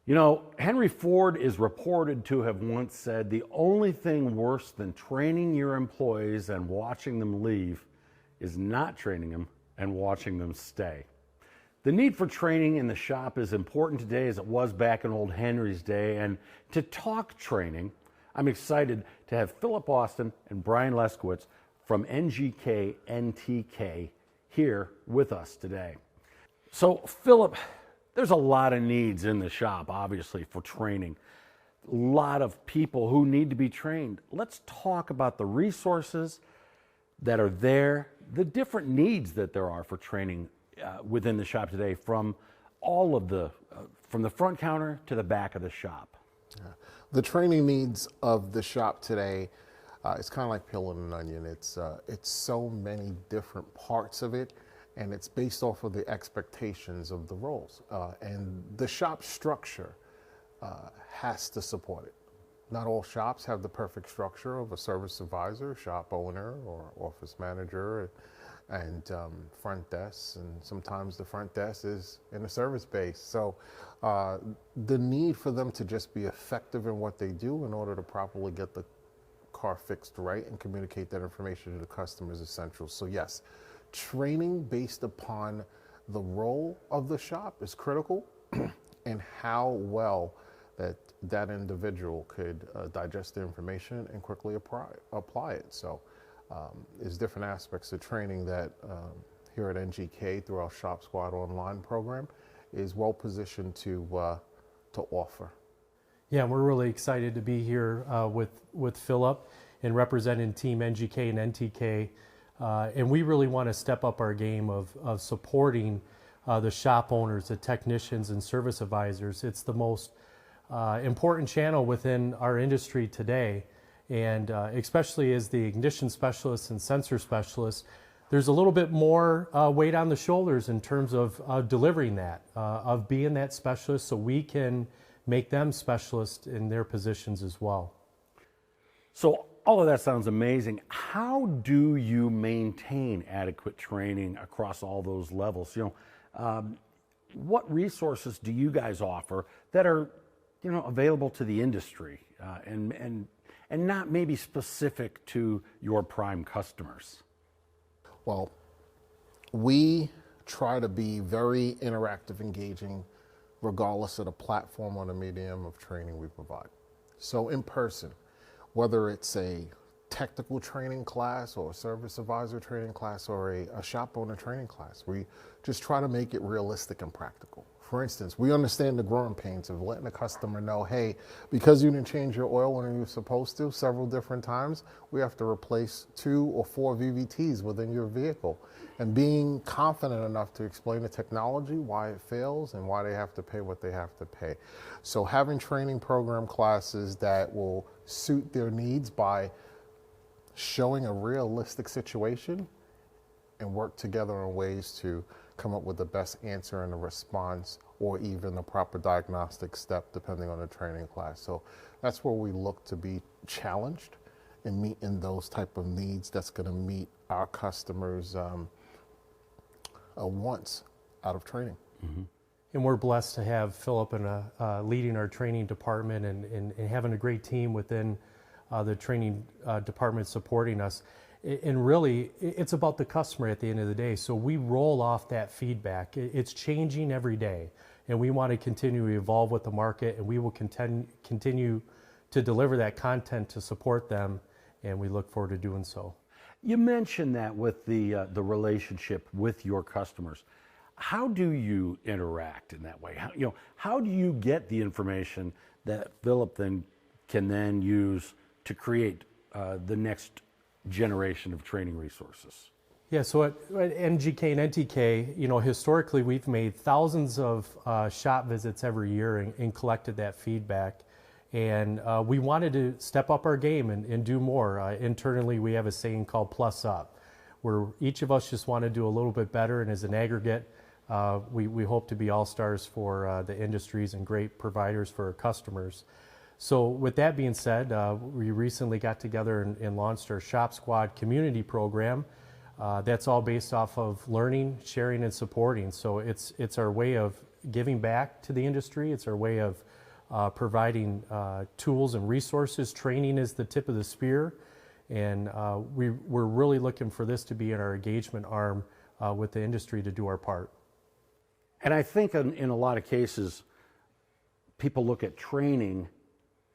You know, Henry Ford is reported to have once said, "The only thing worse than training your employees and watching them leave is not training them and watching them stay." The need for training in the shop is important today as it was back in old Henry's day. And to talk training, I'm excited to have Philip Austin and Brian Leskowitz from NGK NTK here with us today. So, Philip, there's a lot of needs in the shop, obviously, for training. A lot of people who need to be trained. Let's talk about the resources that are there, the different needs that there are for training within the shop today, from all of from the front counter to the back of the shop. The training needs of the shop today, it's kind of like peeling an onion. It's so many different parts of it, and it's based off of the expectations of the roles. And the shop structure has to support it. Not all shops have the perfect structure of a service advisor, shop owner, or office manager, and front desk, and sometimes the front desk is in a service base. So the need for them to just be effective in what they do in order to properly get the car fixed right and communicate that information to the customer is essential. So yes, training based upon the role of the shop is critical and how well that individual could digest the information and quickly apply it. So there's different aspects of training that here at NGK through our Shop Squad online program is well positioned to offer. Yeah, we're really excited to be here with Philip and representing Team NGK and NTK. And we really want to step up our game of supporting the shop owners, the technicians, and service advisors. It's the most important channel within our industry today. And especially as the ignition specialists and sensor specialists, there's a little bit more weight on the shoulders in terms of delivering that, of being that specialist, so we can make them specialists in their positions as well. So all of that sounds amazing. How do you maintain adequate training across all those levels? You know, what resources do you guys offer that are, you know, available to the industry and not maybe specific to your prime customers? Well, we try to be very interactive, engaging, regardless of the platform or the medium of training we provide. So in person, whether it's a technical training class or a service advisor training class or a shop owner training class, we just try to make it realistic and practical. For instance, we understand the growing pains of letting the customer know, hey, because you didn't change your oil when you were supposed to several different times, we have to replace 2 or 4 VVTs within your vehicle. And being confident enough to explain the technology, why it fails, and why they have to pay what they have to pay. So having training program classes that will suit their needs by showing a realistic situation and work together on ways to come up with the best answer and a response, or even the proper diagnostic step depending on the training class. So that's where we look to be challenged and meet in those type of needs that's going to meet our customers' wants out of training. Mm-hmm. And we're blessed to have Philip leading our training department and having a great team within the training department supporting us. And really, it's about the customer at the end of the day. So we roll off that feedback. It's changing every day, and we want to continue to evolve with the market, and we will continue to deliver that content to support them, and we look forward to doing so. You mentioned that with the relationship with your customers. How do you interact in that way? How do you get the information that Philip can then use to create the next generation of training resources? Yeah, so at NGK and NTK, historically we've made thousands of shop visits every year and collected that feedback. And we wanted to step up our game and do more. Internally, we have a saying called plus up, where each of us just want to do a little bit better, and as an aggregate, we hope to be all-stars for the industries and great providers for our customers. So with that being said, we recently got together and launched our Shop Squad community program. That's all based off of learning, sharing, and supporting. So it's our way of giving back to the industry. It's our way of providing tools and resources. Training is the tip of the spear, and we're really looking for this to be in our engagement arm with the industry to do our part. And I think in a lot of cases, people look at training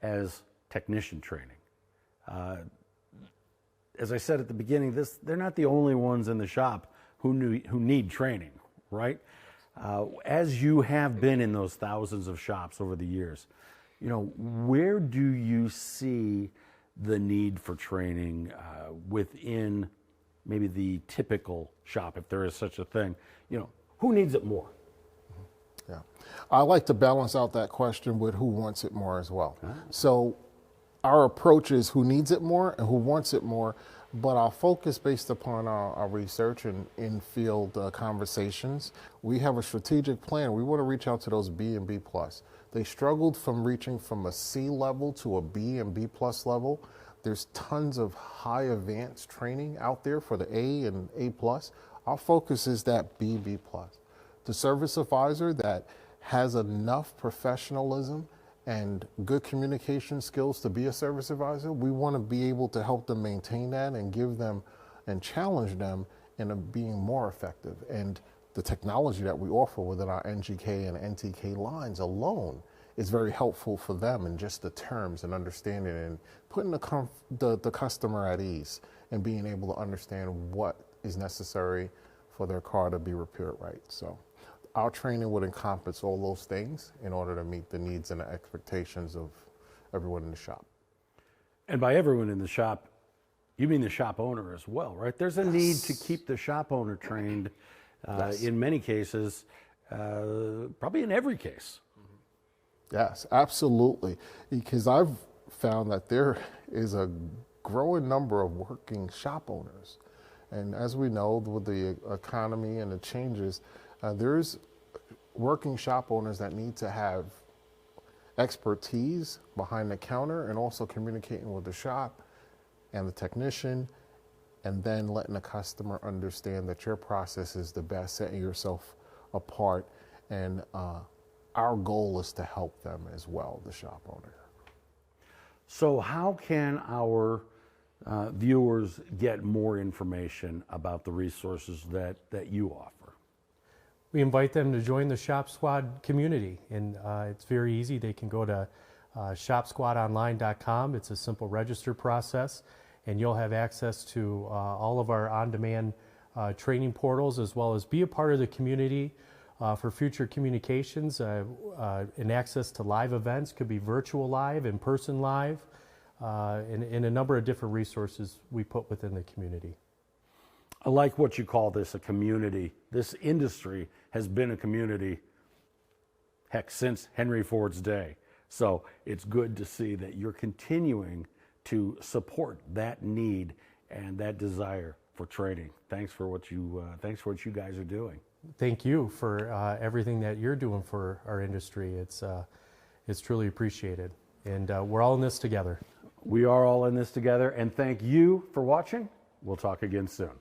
as technician training. As I said at the beginning, they're not the only ones in the shop who need training, right? As you have been in those thousands of shops over the years, where do you see the need for training within maybe the typical shop, if there is such a thing? Who needs it more? Yeah, I like to balance out that question with who wants it more as well. So our approach is who needs it more and who wants it more, but our focus based upon our research and in-field conversations, we have a strategic plan. We want to reach out to those B and B plus. They struggled from reaching from a C level to a B and B plus level. There's tons of high advanced training out there for the A and A plus. Our focus is that B, B plus. The service advisor that has enough professionalism and good communication skills to be a service advisor, we want to be able to help them maintain that and give them and challenge them in being more effective. And the technology that we offer within our NGK and NTK lines alone is very helpful for them in just the terms and understanding and putting the customer at ease and being able to understand what is necessary for their car to be repaired right. So our training would encompass all those things in order to meet the needs and the expectations of everyone in the shop. And by everyone in the shop, you mean the shop owner as well, right? There's a need to keep the shop owner trained in many cases, probably in every case. Yes, absolutely. Because I've found that there is a growing number of working shop owners. And as we know, with the economy and the changes, there's working shop owners that need to have expertise behind the counter and also communicating with the shop and the technician, and then letting the customer understand that your process is the best, setting yourself apart. And our goal is to help them as well, the shop owner. So how can our viewers get more information about the resources that you offer? We invite them to join the Shop Squad community, and it's very easy. They can go to shopsquadonline.com. It's a simple register process, and you'll have access to all of our on-demand training portals, as well as be a part of the community for future communications and access to live events. Could be virtual live, in-person live, and a number of different resources we put within the community. I like what you call this a community. This industry has been a community, heck, since Henry Ford's day. So it's good to see that you're continuing to support that need and that desire for training. Thanks for what you guys are doing. Thank you for everything that you're doing for our industry. It's truly appreciated, and we're all in this together. We are all in this together, and thank you for watching. We'll talk again soon.